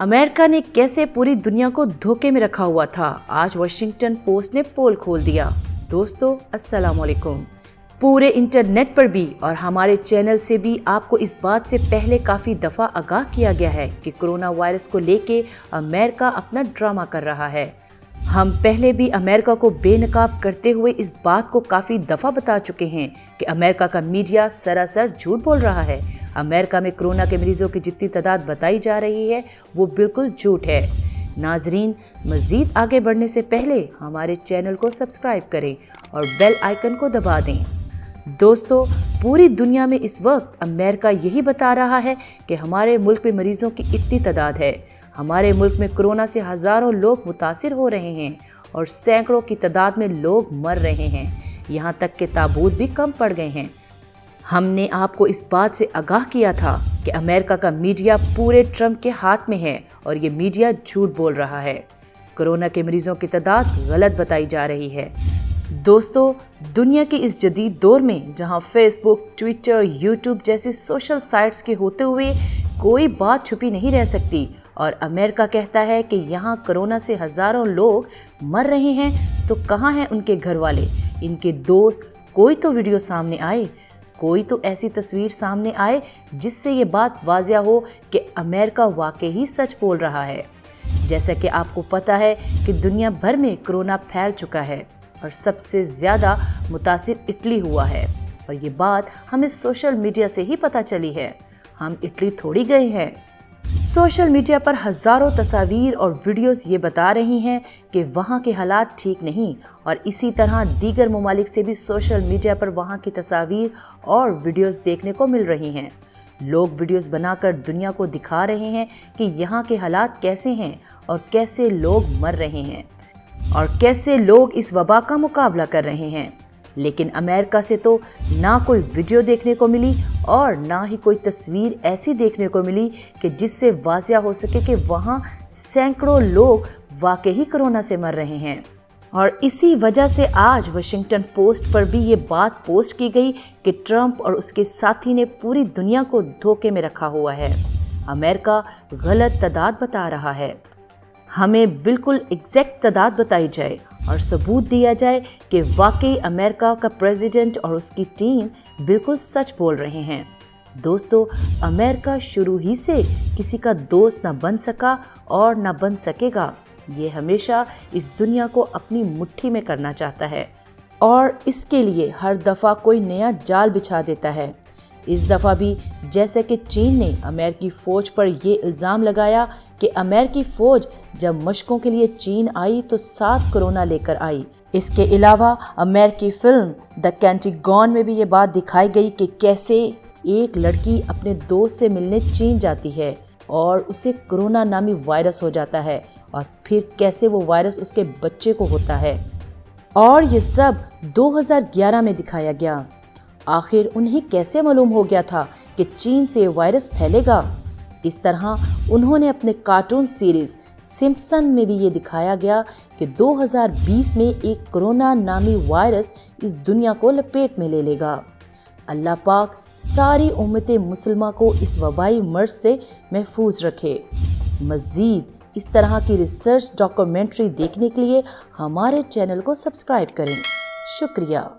America ने कैसे पूरी दुनिया को धोखे में रखा हुआ था, आज वॉशिंगटन पोस्ट ने पोल खोल दिया। दोस्तों अस्सलाम वालेकुम। पूरे इंटरनेट पर भी और हमारे चैनल से भी आपको इस बात से पहले काफ़ी दफ़ा आगाह किया गया है कि कोरोना वायरस को लेके अमेरिका अपना ड्रामा कर रहा है। हम पहले भी अमेरिका को बेनकाब करते हुए इस बात को काफ़ी दफ़ा बता चुके हैं कि अमेरिका का मीडिया सरासर झूठ बोल रहा है। अमेरिका में कोरोना के मरीजों की जितनी तादाद बताई जा रही है वो बिल्कुल झूठ है। नाजरीन, मज़ीद आगे बढ़ने से पहले हमारे चैनल को सब्सक्राइब करें और बेल आइकन को दबा दें। दोस्तों, पूरी दुनिया में इस वक्त अमेरिका यही बता रहा है कि हमारे मुल्क में मरीजों की इतनी तादाद है। हमारे मुल्क में कोरोना से हज़ारों लोग मुतासिर हो रहे हैं और सैकड़ों की तादाद में लोग मर रहे हैं। यहाँ तक के ताबूत भी कम पड़ गए हैं। हमने आपको इस बात से आगाह किया था कि अमेरिका का मीडिया पूरे ट्रंप के हाथ में है और ये मीडिया झूठ बोल रहा है। कोरोना के मरीजों की तादाद गलत बताई जा रही है। दोस्तों, दुनिया के इस जदीद दौर में जहां फेसबुक, ट्विटर, यूट्यूब जैसी सोशल साइट्स के होते हुए कोई बात छुपी नहीं रह सकती और अमेरिका कहता है कि यहाँ कोरोना से हज़ारों लोग मर रहे हैं, तो कहाँ हैं उनके घर वाले, इनके दोस्त? कोई तो वीडियो सामने आए, कोई तो ऐसी तस्वीर सामने आए जिससे ये बात वाज़िया हो कि अमेरिका वाकई ही सच बोल रहा है। जैसा कि आपको पता है कि दुनिया भर में कोरोना फैल चुका है और सबसे ज़्यादा मुतासिर इटली हुआ है और ये बात हमें सोशल मीडिया से ही पता चली है। हम इटली थोड़ी गए हैं। सोशल मीडिया पर हज़ारों तस्वीर और वीडियोस ये बता रही हैं कि वहाँ के हालात ठीक नहीं और इसी तरह दीगर ममालिक से भी सोशल मीडिया पर वहाँ की तस्वीर और वीडियोस देखने को मिल रही हैं। लोग वीडियोस बनाकर दुनिया को दिखा रहे हैं कि यहाँ के हालात कैसे हैं और कैसे लोग मर रहे हैं और कैसे लोग इस वबा का मुकाबला कर रहे हैं। लेकिन अमेरिका से तो ना कोई वीडियो देखने को मिली और ना ही कोई तस्वीर ऐसी देखने को मिली कि जिससे वाज़िया हो सके कि वहाँ सैकड़ों लोग वाकई ही कोरोना से मर रहे हैं। और इसी वजह से आज वॉशिंगटन पोस्ट पर भी ये बात पोस्ट की गई कि ट्रंप और उसके साथी ने पूरी दुनिया को धोखे में रखा हुआ है। अमेरिका गलत तादाद बता रहा है। हमें बिल्कुल एग्जैक्ट तादाद बताई जाए और सबूत दिया जाए कि वाकई अमेरिका का प्रेसिडेंट और उसकी टीम बिल्कुल सच बोल रहे हैं। दोस्तों, अमेरिका शुरू ही से किसी का दोस्त ना बन सका और ना बन सकेगा। ये हमेशा इस दुनिया को अपनी मुट्ठी में करना चाहता है और इसके लिए हर दफ़ा कोई नया जाल बिछा देता है। इस दफ़ा भी जैसे कि चीन ने अमेरिकी फ़ौज पर ये इल्ज़ाम लगाया कि अमेरिकी फ़ौज जब मशकों के लिए चीन आई तो 7 कोरोना लेकर आई। इसके अलावा अमेरिकी फ़िल्म द कैंटिगॉन में भी ये बात दिखाई गई कि कैसे एक लड़की अपने दोस्त से मिलने चीन जाती है और उसे कोरोना नामी वायरस हो जाता है और फिर कैसे वो वायरस उसके बच्चे को होता है। और ये सब 2011 में दिखाया गया। आखिर उन्हें कैसे मालूम हो गया था कि चीन से वायरस फैलेगा? इस तरह उन्होंने अपने कार्टून सीरीज़ सिम्पसन में भी ये दिखाया गया कि 2020 में एक कोरोना नामी वायरस इस दुनिया को लपेट में ले लेगा। अल्लाह पाक सारी उम्मत मुसलमान को इस वबाई मर्ज से महफूज रखे। मज़ीद इस तरह की रिसर्च डॉक्यूमेंट्री देखने के लिए हमारे चैनल को सब्सक्राइब करें। शुक्रिया।